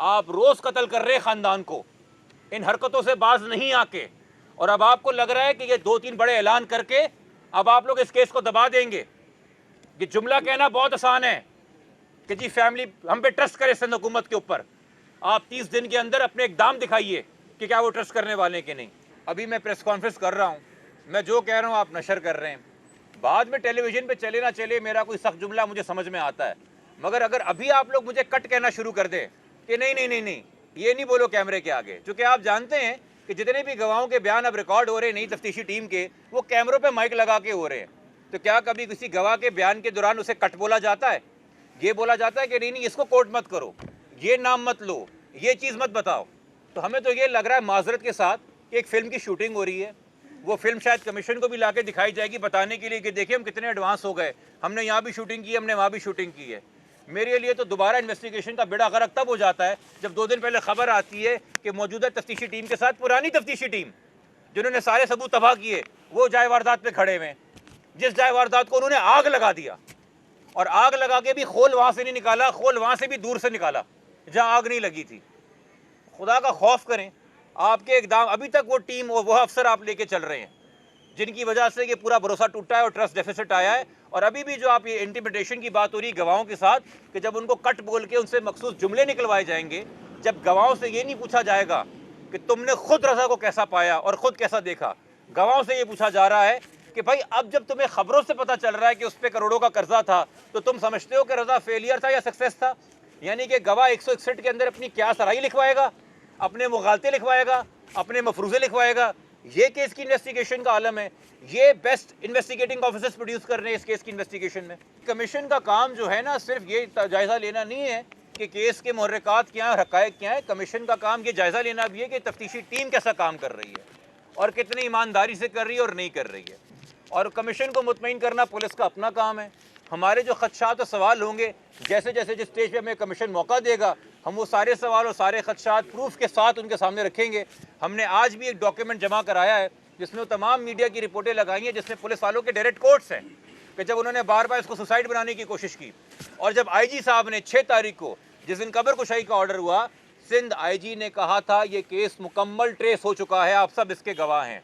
आप रोज कत्ल कर रहे खानदान को इन हरकतों से बाज नहीं आके, और अब आपको लग रहा है कि ये 2-3 बड़े ऐलान करके अब आप लोग इस केस को दबा देंगे। कि जुमला कहना बहुत आसान है कि जी फैमिली हम पे ट्रस्ट करे सिंध हुकूमत के ऊपर। आप 30 दिन के अंदर अपने इकदाम दिखाइए कि क्या वो ट्रस्ट करने वाले कि नहीं। अभी मैं प्रेस कॉन्फ्रेंस कर रहा हूँ, मैं जो कह रहा हूँ आप नशर कर रहे हैं, बाद में टेलीविजन पे चले ना चले मेरा कोई सख्त जुमला मुझे समझ में आता है, मगर अगर अभी आप लोग मुझे कट कहना शुरू कर दें कि नहीं नहीं नहीं नहीं ये नहीं बोलो कैमरे के आगे, चूँकि आप जानते हैं कि जितने भी गवाहों के बयान अब रिकॉर्ड हो रहे हैं नई तफ्तीशी टीम के, वो कैमरों पे माइक लगा के हो रहे हैं, तो क्या कभी किसी गवाह के बयान के दौरान उसे कट बोला जाता है? ये बोला जाता है कि नहीं नहीं इसको कोर्ट मत करो, ये नाम मत लो, ये चीज़ मत बताओ। तो हमें तो ये लग रहा है माजरत के साथ कि एक फ़िल्म की शूटिंग हो रही है, वो फिल्म शायद कमीशन को भी ला के दिखाई जाएगी बताने के लिए कि देखिए हम कितने एडवांस हो गए, हमने यहाँ भी शूटिंग की है, हमने वहाँ भी शूटिंग की है। मेरे लिए तो दोबारा इन्वेस्टिगेशन का बेड़ा गर्क तब हो जाता है जब 2 दिन पहले खबर आती है कि मौजूदा तफ्तीशी टीम के साथ पुरानी तफ्तीशी टीम जिन्होंने सारे सबूत तबाह किए वो जाए वारदात पे खड़े हुए, जिस जाए वारदात को उन्होंने आग लगा दिया, और आग लगा के भी खोल वहाँ से नहीं निकाला, खोल वहाँ से भी दूर से निकाला जहाँ आग नहीं लगी थी। खुदा का खौफ करें, आपके इकदाम अभी तक वो टीम और वो अफसर आप लेके चल रहे हैं जिनकी वजह से ये पूरा भरोसा टूटा है और ट्रस्ट डेफिसिट आया है। और अभी भी जो आप ये इंटिमिडेशन की बात हो रही गवाहों के साथ कि जब उनको कट बोल के उनसे मखसूस जुमले निकलवाए जाएंगे, जब गवाहों से ये नहीं पूछा जाएगा कि तुमने खुद रजा को कैसा पाया और खुद कैसा देखा, गवाहों से ये पूछा जा रहा है कि भाई अब जब तुम्हें खबरों से पता चल रहा है कि उस पर करोड़ों का कर्जा था, तो तुम समझते हो कि रजा फेलियर था या सक्सेस था? यानी कि गवाह 161 के अंदर अपनी क्या सराही लिखवाएगा, अपने मुगालते लिखवाएगा, अपने मफरूज़े लिखवाएगा? ये केस की इन्वेस्टिगेशन का आलम है, ये बेस्ट इन्वेस्टिगेटिंग ऑफिसर्स प्रोड्यूस कर रहे हैं इस केस की इन्वेस्टिगेशन में। कमीशन का काम जो है ना सिर्फ ये जायज़ा लेना नहीं है कि केस के मुहर्रिकात क्या हैं, हक़ाइक़ क्या है। कमीशन का काम ये जायज़ा लेना भी है कि तफ्तीशी टीम कैसा काम कर रही है और कितनी ईमानदारी से कर रही है और नहीं कर रही है। और कमीशन को मुतमईन करना पुलिस का अपना काम है। हमारे जो खदशात और सवाल होंगे, जैसे जैसे जिस स्टेज पे हमें कमीशन मौका देगा, हम वो सारे सवाल और सारे खदशात प्रूफ के साथ उनके सामने रखेंगे। हमने आज भी एक डॉक्यूमेंट जमा कराया है जिसमें वो तमाम मीडिया की रिपोर्टें लगाई हैं, जिसमें पुलिस वालों के डायरेक्ट कोट्स हैं कि जब उन्होंने बार बार इसको सुसाइड बनाने की कोशिश की, और जब IG साहब ने 6 तारीख को जिस दिन कब्र कुशाई का ऑर्डर हुआ, सिंध IG ने कहा था ये केस मुकम्मल ट्रेस हो चुका है, आप सब इसके गवाह हैं।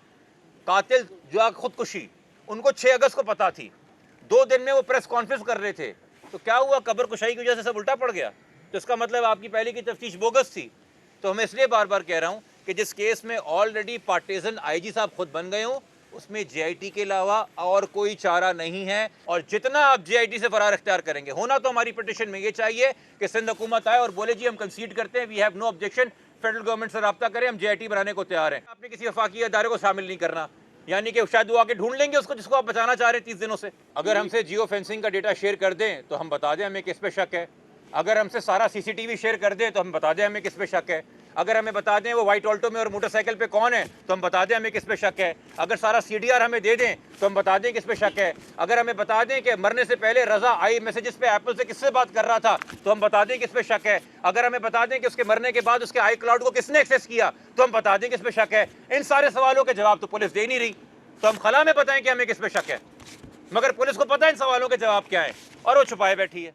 कातिल जो खुदकुशी उनको 6 अगस्त को पता थी, 2 दिन में वो प्रेस कॉन्फ्रेंस कर रहे थे, तो क्या हुआ? कब्र कुशाई की वजह से सब उल्टा पड़ गया। तो इसका मतलब आपकी पहले की तफ्तीश बोगस थी। तो मैं इसलिए बार बार कह रहा हूँ कि जिस केस में ऑलरेडी पार्टीजन IG साहब खुद बन गए हों, उसमें JIT के अलावा और कोई चारा नहीं है। और जितना आप JIT से फरार इख्तियार करेंगे, होना तो हमारी पिटिशन में ये चाहिए कि सिंध हुकूमत आए और बोले जी हम कंसीड करते हैं, we have no objection, federal government से रब्ता करें, हम JIT बनाने को तैयार हैं। आपने किसी वफाकी अदारे को शामिल नहीं करना, यानी कि शायद वो आके ढूंढ लेंगे उसको जिसको आप बचाना चाह रहे हैं 30 दिनों से। अगर हमसे जियो फेंसिंग का डेटा शेयर कर दें तो हम बता दें हमें किस पे शक है। अगर हमसे सारा CCTV शेयर कर दें तो हम बता दें हमें किस पे शक है। अगर हमें बता दें वो वाइट ऑल्टो में और मोटरसाइकिल पे कौन है तो हम बता दें हमें किस पे शक है। अगर सारा CDR हमें दे दें तो हम बता दें किस पे शक है। अगर हमें बता दें कि मरने से पहले रजा आई मैसेजेस पे एप्पल से किससे बात कर रहा था तो हम बता दें किस पे शक है। अगर हमें बता दें कि उसके मरने के बाद उसके iCloud को किसने एक्सेस किया तो हम बता दें किस पे शक है। इन सारे सवालों के जवाब तो पुलिस दे नहीं रही, तो हम खला में बताएं कि हमें किस पे शक है, मगर पुलिस को पता है इन सवालों के जवाब क्या है और वो छुपाए बैठी है।